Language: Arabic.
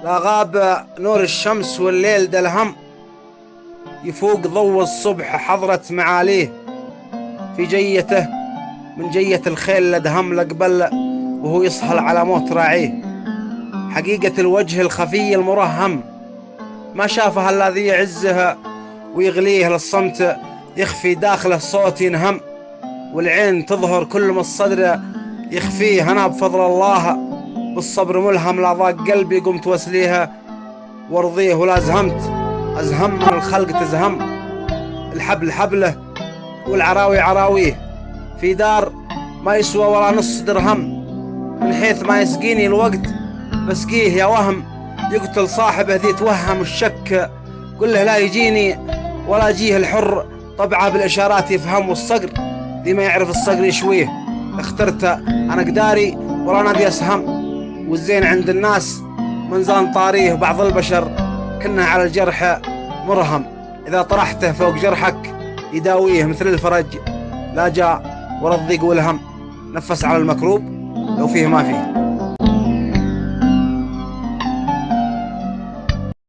لا غاب نور الشمس والليل ده الهم، يفوق ضوء الصبح حضرت معاليه. في جيته من جية الخيل لدهم لقبل، وهو يصهل على موت راعيه. حقيقة الوجه الخفي المرهم، ما شافها الذي يعزها ويغليه للصمت، يخفي داخله صوت ينهم. والعين تظهر كل ما الصدر يخفيه. أنا بفضل الله بالصبر ملهم، لا ضاق قلبي قمت واسليها وارضيه. ولا زهمت أزهم من الخلق تزهم، الحبل حبله والعراوي عراويه. في دار ما يسوى ولا نص درهم، من حيث ما يسقيني الوقت بسقيه يا وهم. يقتل صاحبه ذي توهم الشك، قل له لا يجيني ولا يجيه الحر. طبعه بالإشارات يفهم، والصقر ذي ما يعرف الصقر يشويه. اخترت أنا قداري ولا نبي أسهم، والزين عند الناس من زان طاريه. بعض البشر كنا على الجرح مرهم، إذا طرحته فوق جرحك يداويه. مثل الفرج لا جاء ولا الضيق والهم، نفس على المكروب لو فيه ما فيه.